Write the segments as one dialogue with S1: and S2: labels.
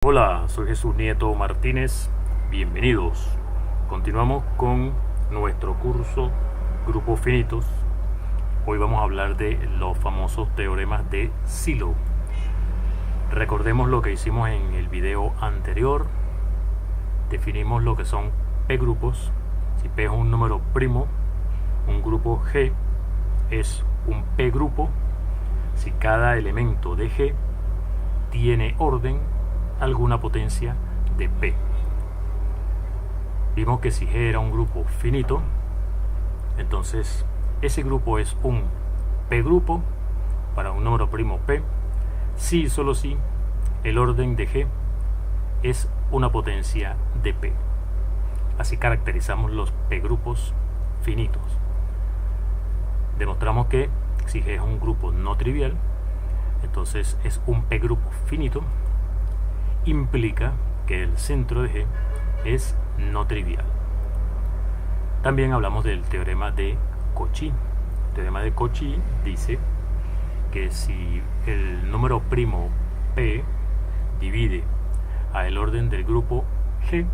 S1: Hola, soy Jesús Nieto Martínez, bienvenidos. Continuamos con nuestro curso Grupos Finitos. Hoy vamos a hablar de los famosos teoremas de Sylow. Recordemos lo que hicimos en el video anterior. Definimos lo que son P grupos. Si P es un número primo, un grupo G es un P grupo. Si cada elemento de G tiene orden, alguna potencia de P. Vimos que si G era un grupo finito, entonces ese grupo es un P grupo para un número primo P, si y solo si el orden de G es una potencia de P. Así caracterizamos los P grupos finitos. Demostramos que si G es un grupo no trivial, entonces es un P grupo finito. Implica que el centro de G es no trivial. También hablamos del teorema de Cauchy. El teorema de Cauchy dice que si el número primo P divide a el orden del grupo G,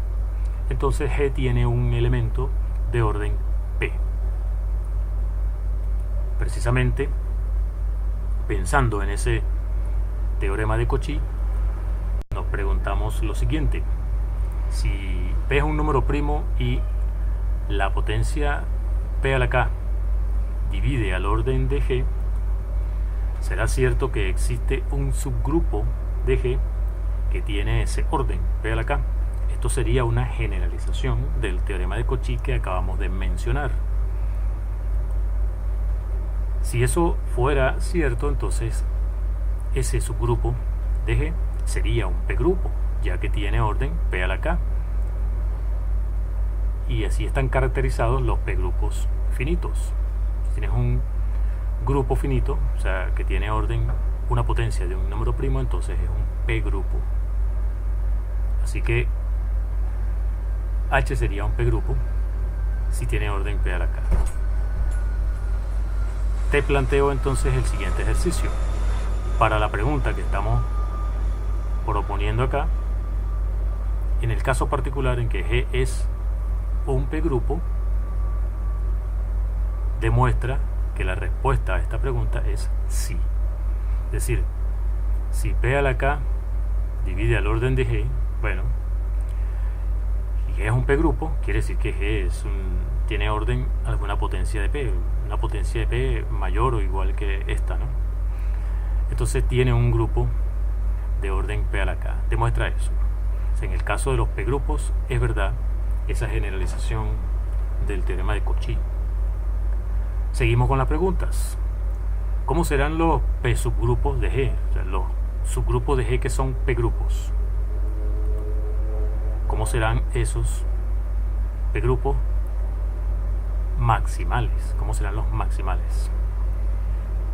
S1: entonces G tiene un elemento de orden P. Precisamente pensando en ese teorema de Cauchy, nos preguntamos lo siguiente: si P es un número primo y la potencia P a la K divide al orden de G, ¿será cierto que existe un subgrupo de G que tiene ese orden P a la K? Esto sería una generalización del teorema de Cauchy que acabamos de mencionar. Si eso fuera cierto, entonces ese subgrupo de G sería un P grupo, ya que tiene orden P a la K. Y así están caracterizados los P grupos finitos. Si tienes un grupo finito, o sea, que tiene orden, una potencia de un número primo, entonces es un P grupo. Así que H sería un P grupo si tiene orden P a la K. Te planteo entonces el siguiente ejercicio. Para la pregunta que estamos proponiendo acá, en el caso particular en que G es un P grupo, demuestra que la respuesta a esta pregunta es sí. Es decir, si P a la K divide al orden de G, bueno, y G es un P grupo, quiere decir que G tiene orden alguna potencia de P, una potencia de P mayor o igual que esta, ¿no? Entonces tiene un grupo de orden P a la K. Demuestra eso. O sea, en el caso de los P grupos es verdad esa generalización del teorema de Cauchy. Seguimos con las preguntas. ¿Cómo serán los P subgrupos de G? O sea, los subgrupos de G que son P grupos. ¿Cómo serán esos P grupos maximales? ¿Cómo serán los maximales?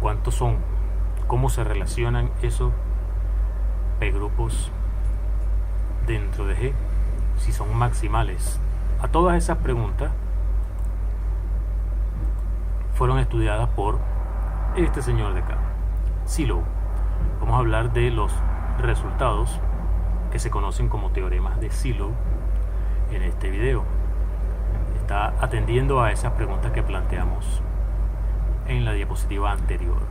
S1: ¿Cuántos son? ¿Cómo se relacionan esos P grupos dentro de G, si son maximales? A todas esas preguntas fueron estudiadas por este señor de acá, Sylow. Vamos a hablar de los resultados que se conocen como teoremas de Sylow en este video. Está atendiendo a esas preguntas que planteamos en la diapositiva anterior.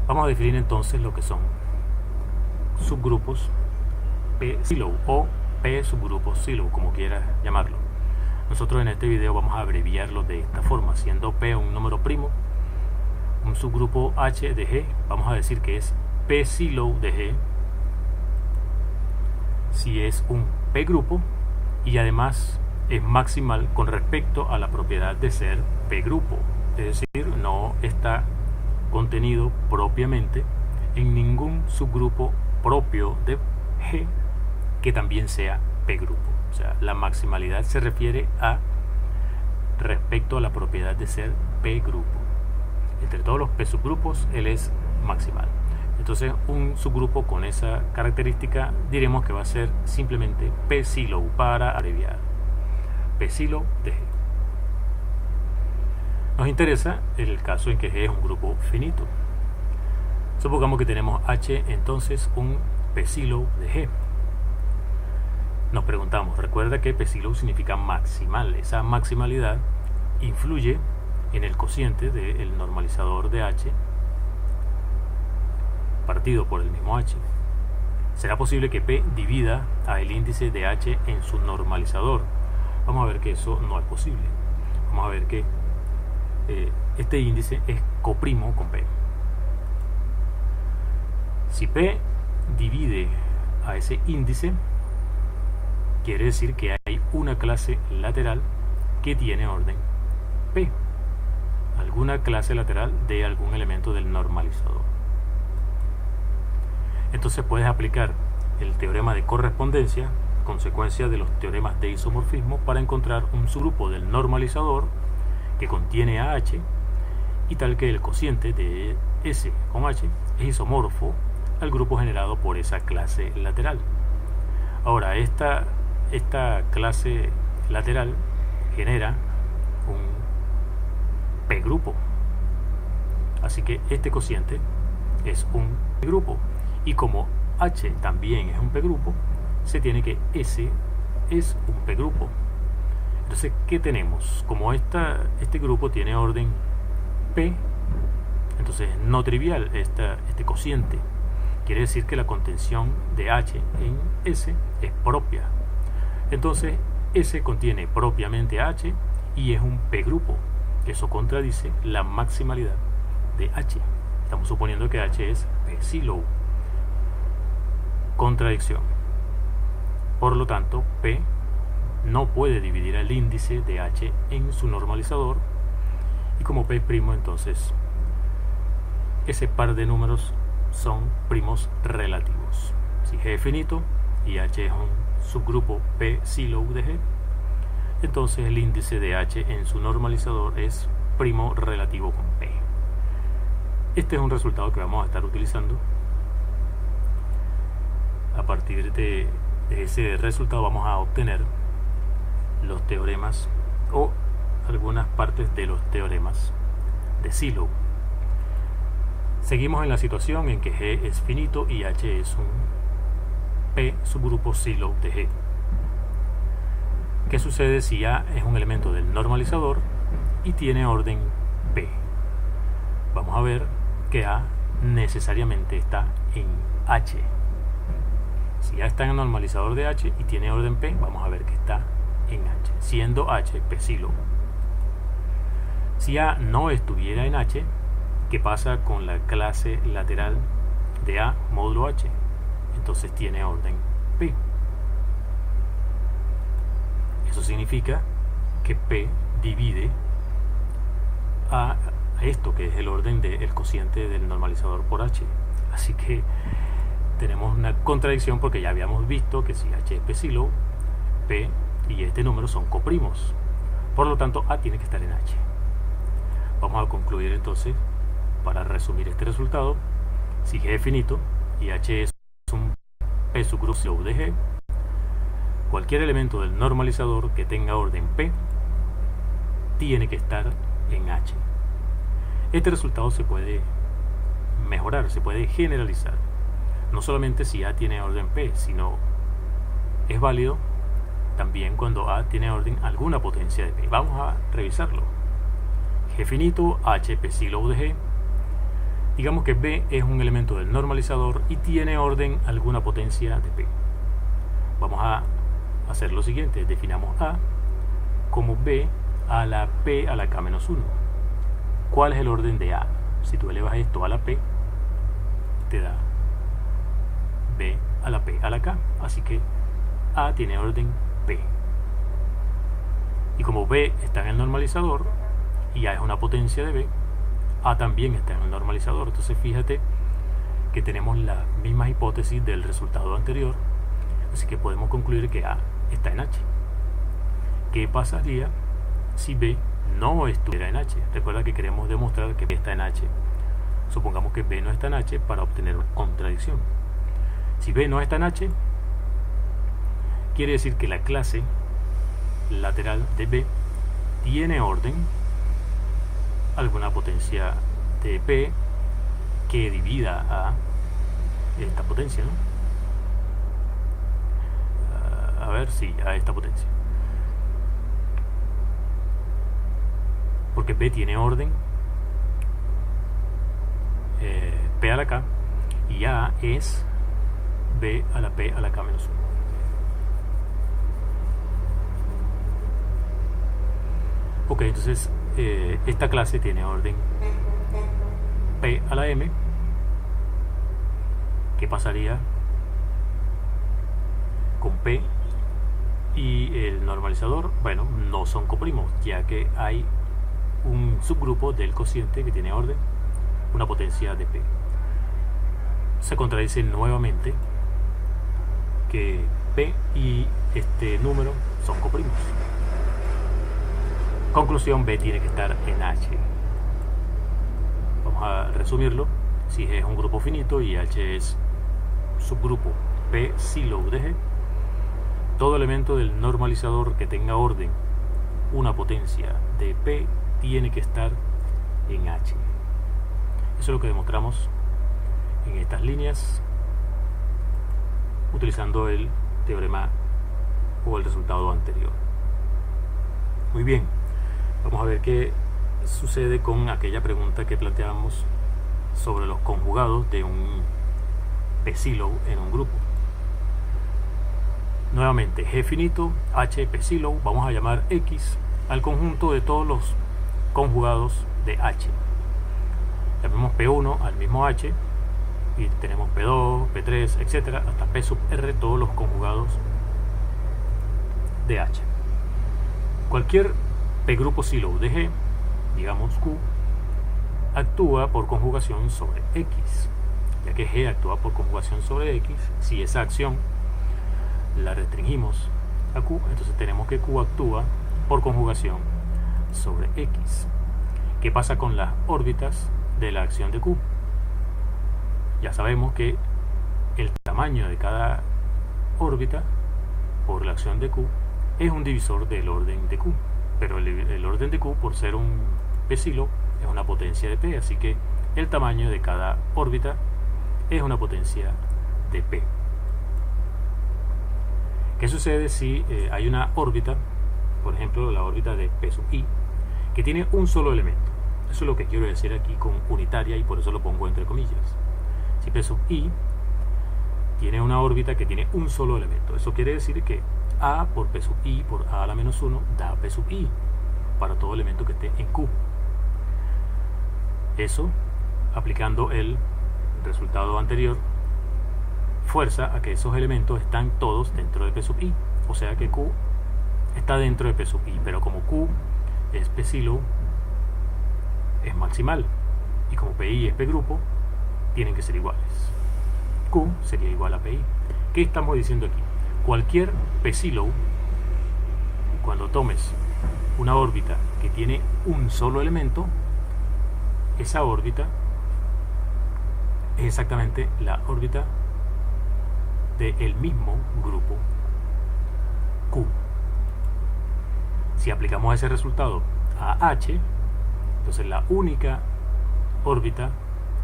S1: Vamos a definir entonces lo que son subgrupos P Sylow o P subgrupos Sylow, como quieras llamarlo. Nosotros en este video vamos a abreviarlo de esta forma, siendo P un número primo, un subgrupo H de G, vamos a decir que es P Sylow de G, si es un P grupo y además es maximal con respecto a la propiedad de ser P grupo, es decir, no está contenido propiamente en ningún subgrupo propio de G que también sea P grupo. O sea, la maximalidad se refiere a respecto a la propiedad de ser P grupo. Entre todos los P subgrupos, él es maximal. Entonces, un subgrupo con esa característica diremos que va a ser simplemente P Sylow para abreviar. P Sylow de G. Nos interesa el caso en que G es un grupo finito. Supongamos que tenemos H entonces un P silo de G. Nos preguntamos, recuerda que P silo significa maximal. Esa maximalidad influye en el cociente del normalizador de H partido por el mismo H. ¿Será posible que P divida a el índice de H en su normalizador? Vamos a ver que eso no es posible. Vamos a ver que este índice es coprimo con P. Si P divide a ese índice, quiere decir que hay una clase lateral que tiene orden P. Alguna clase lateral de algún elemento del normalizador. Entonces puedes aplicar el teorema de correspondencia, consecuencia de los teoremas de isomorfismo, para encontrar un subgrupo del normalizador que contiene a H y tal que el cociente de S con H es isomorfo al grupo generado por esa clase lateral. Ahora, esta clase lateral genera un P grupo. Así que este cociente es un P grupo. Y como H también es un P grupo, se tiene que S es un P grupo. Entonces, ¿qué tenemos? Como este grupo tiene orden P, entonces es no trivial este cociente. Quiere decir que la contención de H en S es propia. Entonces, S contiene propiamente H y es un P grupo. Eso contradice la maximalidad de H. Estamos suponiendo que H es P silo. Contradicción. Por lo tanto, P no puede dividir el índice de H en su normalizador, y como P es primo, entonces ese par de números son primos relativos. Si G es finito y H es un subgrupo P silo de G, entonces el índice de H en su normalizador es primo relativo con P. Este es un resultado que vamos a estar utilizando. A partir de ese resultado vamos a obtener los teoremas o algunas partes de los teoremas de Sylow. Seguimos en la situación en que G es finito y H es un P subgrupo Sylow de G. ¿Qué sucede si A es un elemento del normalizador y tiene orden P? Vamos a ver que A necesariamente está en H. Si A está en el normalizador de H y tiene orden P, vamos a ver que está en H, siendo H P silo. Si A no estuviera en H, ¿qué pasa con la clase lateral de A módulo H? Entonces tiene orden P. Eso significa que P divide a esto, que es el orden del cociente del normalizador por H. Así que tenemos una contradicción, porque ya habíamos visto que si H es P silo, P y este número son coprimos. Por lo tanto, A tiene que estar en H. Vamos a concluir entonces, para resumir este resultado: si G es finito y H es un P subgrupo de G, cualquier elemento del normalizador que tenga orden P tiene que estar en H. Este resultado se puede mejorar, se puede generalizar. No solamente si A tiene orden P, sino es válido también cuando A tiene orden alguna potencia de P. Vamos a revisarlo. G finito, H P silo de G. Digamos que B es un elemento del normalizador y tiene orden alguna potencia de P. Vamos a hacer lo siguiente: definamos A como B a la P a la K menos 1. ¿Cuál es el orden de A? Si tú elevas esto a la P, te da B a la P a la K. Así que A tiene orden P. Y como B está en el normalizador y A es una potencia de B, A también está en el normalizador. Entonces fíjate que tenemos las mismas hipótesis del resultado anterior. Así que podemos concluir que A está en H. ¿Qué pasaría si B no estuviera en H? Recuerda que queremos demostrar que B está en H. Supongamos que B no está en H para obtener una contradicción. Si B no está en H, quiere decir que la clase lateral de B tiene orden alguna potencia de P que divida a esta potencia, ¿no? ver, sí, a esta potencia. Porque P tiene orden P a la K y A es B a la P a la K menos 1. Ok, entonces esta clase tiene orden P a la M. ¿Qué pasaría con P y el normalizador? Bueno, no son coprimos, ya que hay un subgrupo del cociente que tiene orden, una potencia de P. Se contradice nuevamente que P y este número son coprimos. Conclusión, B tiene que estar en H. Vamos a resumirlo. Si G es un grupo finito y H es subgrupo P silo de G, todo elemento del normalizador que tenga orden una potencia de P tiene que estar en H. Eso es lo que demostramos en estas líneas utilizando el teorema o el resultado anterior. Muy bien, vamos a ver qué sucede con aquella pregunta que planteamos sobre los conjugados de un P silo en un grupo. Nuevamente, G finito, H, P silo, vamos a llamar X al conjunto de todos los conjugados de H. Llamemos P1 al mismo H y tenemos P2, P3, etcétera, hasta P sub R, todos los conjugados de H. Cualquier P grupo silo de G, digamos Q, actúa por conjugación sobre X, ya que G actúa por conjugación sobre X. Si esa acción la restringimos a Q, entonces tenemos que Q actúa por conjugación sobre X. ¿Qué pasa con las órbitas de la acción de Q? Ya sabemos que el tamaño de cada órbita por la acción de Q es un divisor del orden de Q, pero el orden de Q, por ser un P silo, es una potencia de P, así que el tamaño de cada órbita es una potencia de P. ¿Qué sucede si hay una órbita, por ejemplo la órbita de P sub I, que tiene un solo elemento? Eso es lo que quiero decir aquí con unitaria y por eso lo pongo entre comillas. Si P sub I tiene una órbita que tiene un solo elemento, eso quiere decir que A por P sub I por A a la menos 1 da P sub I para todo elemento que esté en Q. Eso, aplicando el resultado anterior, fuerza a que esos elementos están todos dentro de P sub I, o sea que Q está dentro de P sub I, pero como Q es P silo, es maximal, y como PI es P grupo, tienen que ser iguales. Q sería igual a PI. ¿Qué estamos diciendo aquí? Cualquier P silo, cuando tomes una órbita que tiene un solo elemento, esa órbita es exactamente la órbita del mismo grupo Q. Si aplicamos ese resultado a H, entonces la única órbita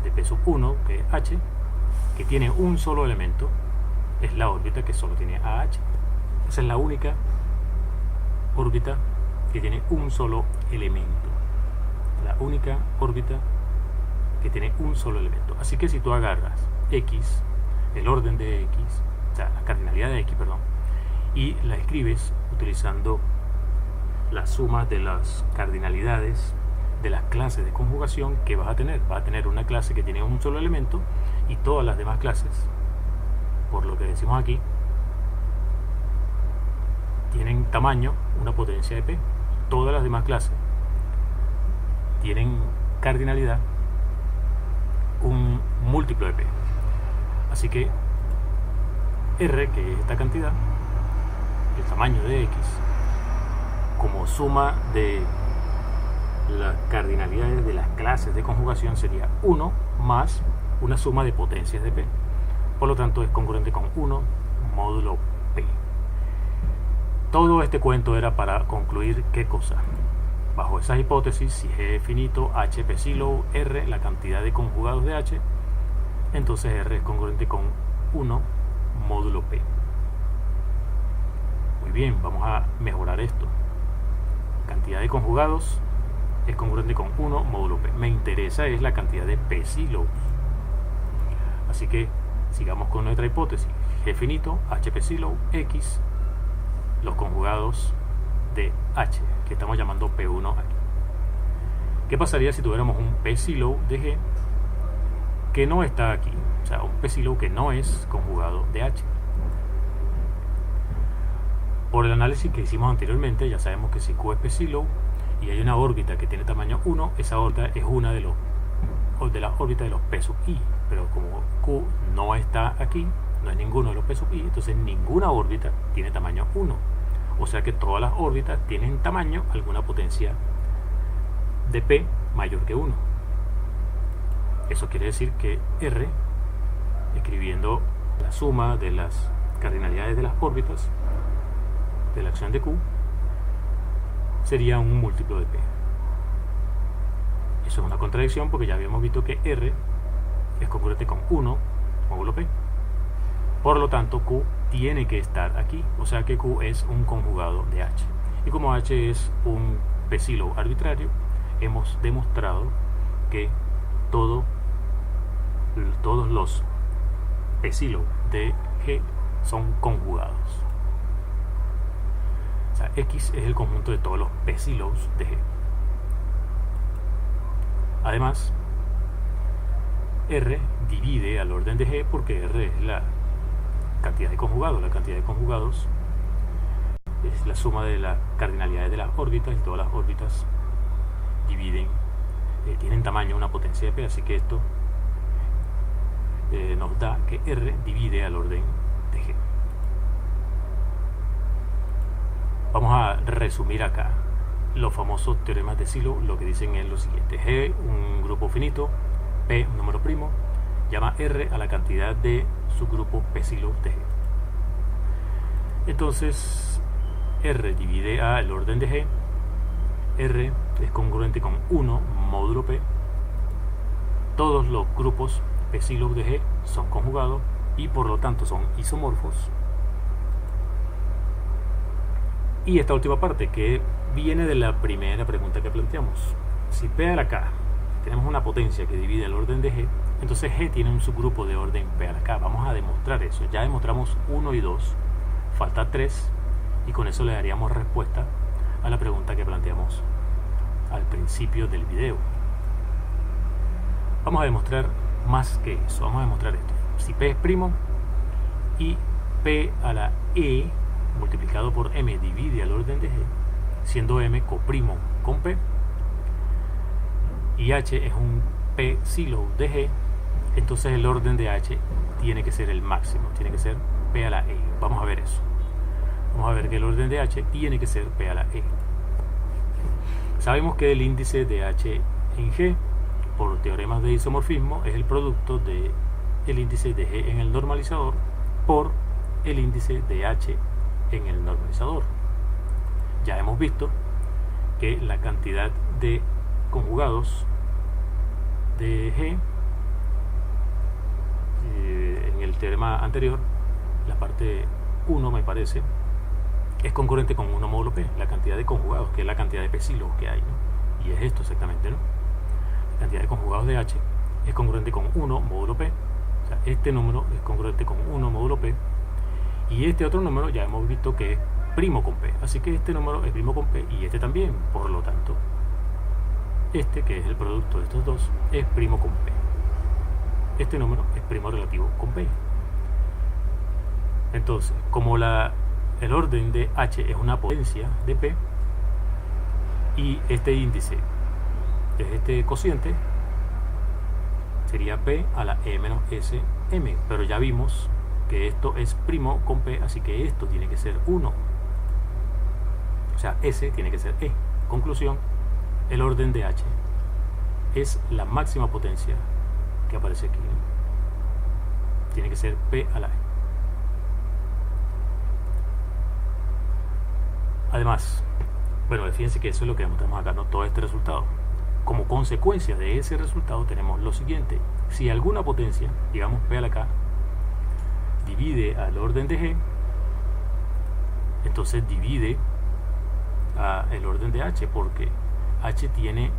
S1: de P sub 1, que es H, que tiene un solo elemento, es la órbita que solo tiene AH. Esa es la única órbita que tiene un solo elemento. La única órbita que tiene un solo elemento. Así que si tú agarras X, el orden de X, o sea, la cardinalidad de X, perdón, y la escribes utilizando la suma de las cardinalidades de las clases de conjugación que vas a tener. Vas a tener una clase que tiene un solo elemento y todas las demás clases, por lo que decimos aquí, tienen tamaño, una potencia de P. Todas las demás clases tienen cardinalidad, un múltiplo de P. Así que R, que es esta cantidad, el tamaño de X, como suma de las cardinalidades de las clases de conjugación, sería 1 más una suma de potencias de P. Por lo tanto, es congruente con 1 módulo P. Todo este cuento era para concluir ¿qué cosa? Bajo esas hipótesis, si G es finito, H P silo, R la cantidad de conjugados de H, entonces R es congruente con 1 módulo P. bien, vamos a mejorar esto. Cantidad de conjugados es congruente con 1 módulo P. Me interesa es la cantidad de P sílabos. Así que sigamos con nuestra hipótesis. G finito, HP sílabo, X, los conjugados de H, que estamos llamando P1 aquí. ¿Qué pasaría si tuviéramos un P sílabo de G que no está aquí? O sea, un P sílabo que no es conjugado de H. Por el análisis que hicimos anteriormente, ya sabemos que si Q es P sílabo y hay una órbita que tiene tamaño 1, esa órbita es una de las órbitas de los P sub I. Pero como Q no está aquí, no es ninguno de los P sub I, entonces ninguna órbita tiene tamaño 1. O sea que todas las órbitas tienen tamaño alguna potencia de P mayor que 1. Eso quiere decir que R, escribiendo la suma de las cardinalidades de las órbitas de la acción de Q, sería un múltiplo de P. Eso es una contradicción porque ya habíamos visto que R es congruente con 1 módulo P. Por lo tanto, Q tiene que estar aquí. O sea que Q es un conjugado de H. Y como H es un P sílabo arbitrario, hemos demostrado que todos los P sílabos de G son conjugados. O sea, X es el conjunto de todos los P sílabos de G. Además, R divide al orden de G porque R es la cantidad de conjugados. La cantidad de conjugados es la suma de las cardinalidades de las órbitas, y todas las órbitas dividen, tienen tamaño, una potencia de P, así que esto nos da que R divide al orden de G. Vamos a resumir acá los famosos teoremas de Sylow. Lo que dicen es lo siguiente: G, un grupo finito, P, un número primo, llama R a la cantidad de subgrupo P sílabo de G. Entonces R divide a el orden de G. R es congruente con 1 módulo P. Todos los grupos P sílabo de G son conjugados y por lo tanto son isomorfos. Y esta última parte que viene de la primera pregunta que planteamos: si P a la K tenemos una potencia que divide el orden de G, entonces G tiene un subgrupo de orden P a la K. Vamos a demostrar eso. Ya demostramos 1 y 2, falta 3, y con eso le daríamos respuesta a la pregunta que planteamos al principio del video. Vamos a demostrar más que eso. Vamos a demostrar esto: si P es primo y P a la E multiplicado por M divide al orden de G, siendo M coprimo con P, y H es un P sílabo de G, entonces el orden de H tiene que ser el máximo, tiene que ser P a la E. Vamos a ver eso. Vamos a ver que el orden de H tiene que ser P a la E. Sabemos que el índice de H en G, por teoremas de isomorfismo, es el producto de el índice de G en el normalizador por el índice de H en el normalizador. Ya hemos visto que la cantidad de conjugados de G en el teorema anterior, la parte 1 me parece, es concurrente con 1 módulo P, la cantidad de conjugados, que es la cantidad de P sílabos que hay, ¿no? Y es esto exactamente, ¿no? La cantidad de conjugados de H es congruente con 1 módulo P. O sea, este número es congruente con 1 módulo P, y este otro número ya hemos visto que es primo con P, así que este número es primo con P y este también. Por lo tanto, este, que es el producto de estos dos, es primo con P. Este número es primo relativo con P. Entonces, como el orden de H es una potencia de P y este índice es este cociente, sería P a la E menos S M, pero ya vimos que esto es primo con P, así que esto tiene que ser 1. O sea, S tiene que ser E. Conclusión: el orden de H es la máxima potencia que aparece aquí. Tiene que ser P a la E. Además, bueno, fíjense que eso es lo que demostramos acá, ¿no? Todo este resultado. Como consecuencia de ese resultado tenemos lo siguiente: si alguna potencia, digamos P a la K, divide al orden de G, entonces divide el orden de H, porque H tiene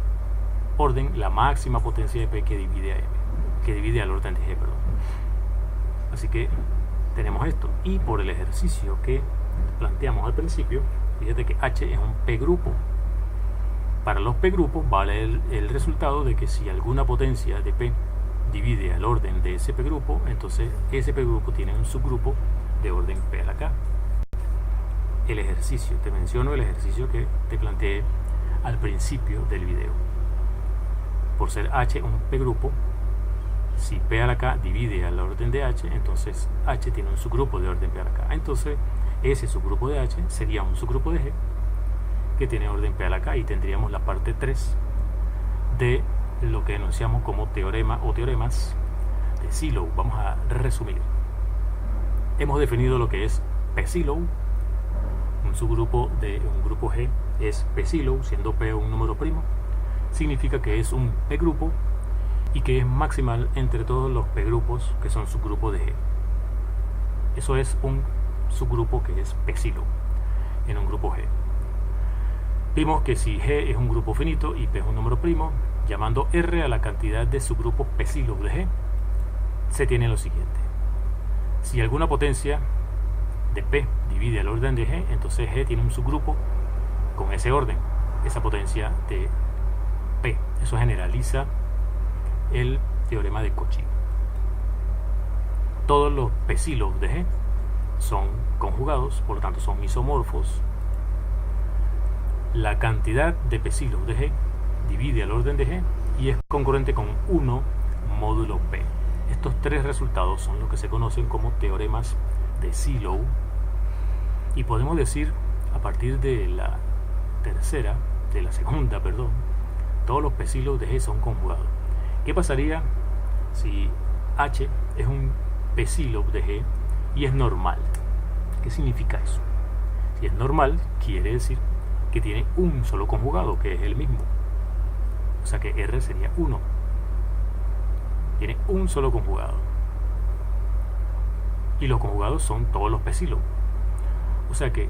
S1: orden la máxima potencia de P que divide a M, que divide al orden de G, perdón. Así que tenemos esto, y por el ejercicio que planteamos al principio, fíjate que H es un P grupo. Para los P grupos vale el resultado de que si alguna potencia de P divide al orden de ese P grupo, entonces ese P grupo tiene un subgrupo de orden P a la K. El ejercicio, te menciono el ejercicio que te planteé al principio del video. Por ser H un P grupo, si P a la K divide al orden de H, entonces H tiene un subgrupo de orden P a la K. Entonces ese subgrupo de H sería un subgrupo de G que tiene orden P a la K, y tendríamos la parte 3 de lo que enunciamos como teorema o teoremas de Sylow. Vamos a resumir. Hemos definido lo que es P Sylow. Un subgrupo de un grupo G es P Sylow, siendo P un número primo. Significa que es un P grupo y que es maximal entre todos los P grupos que son subgrupos de G. Eso es un subgrupo que es P Sylow en un grupo G. Vimos que si G es un grupo finito y P es un número primo, llamando R a la cantidad de subgrupos P Sylow de G, se tiene lo siguiente. Si alguna potencia de P divide al orden de G, entonces G tiene un subgrupo con ese orden, esa potencia de P. Eso generaliza el teorema de Cauchy. Todos los P Sylow de G son conjugados, por lo tanto son isomorfos. La cantidad de P Sylow de G divide al orden de G y es congruente con 1 módulo P. Estos tres resultados son los que se conocen como teoremas de Sylow, y podemos decir a partir de la segunda, todos los P Sylow de G son conjugados. ¿Qué pasaría si H es un P Sylow de G y es normal? ¿Qué significa eso? Si es normal, quiere decir que tiene un solo conjugado, que es el mismo. O sea que R sería 1. Tiene un solo conjugado. Y los conjugados son todos los P Sylow. O sea que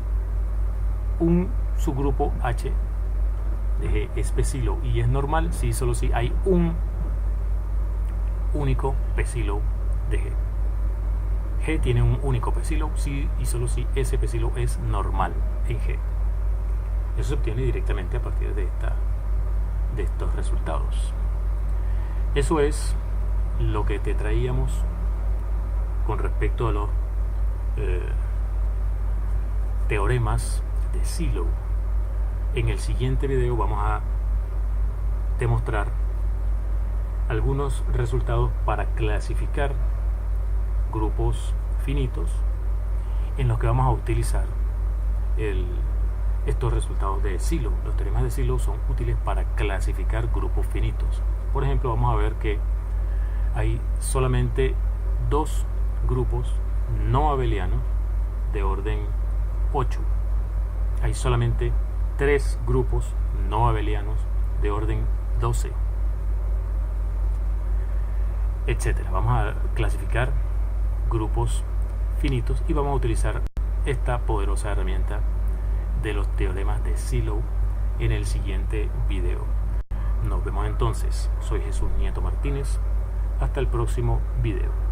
S1: un subgrupo H de G es P Sylow y es normal si solo si hay un único P Sylow de G. G tiene un único P Sylow si y solo si ese P Sylow es normal en G. Eso se obtiene directamente a partir de estos resultados. Eso es lo que te traíamos con respecto a los teoremas de Sylow. En el siguiente video vamos a demostrar algunos resultados para clasificar grupos finitos, en los que vamos a utilizar estos resultados de Sylow. Los teoremas de Sylow son útiles para clasificar grupos finitos. Por ejemplo, vamos a ver que hay solamente 2 grupos no abelianos de orden 8. Hay solamente 3 grupos no abelianos de orden 12, etcétera. Vamos a clasificar grupos finitos y vamos a utilizar esta poderosa herramienta de los teoremas de Sylow en el siguiente video. Nos vemos entonces. Soy Jesús Nieto Martínez. Hasta el próximo video.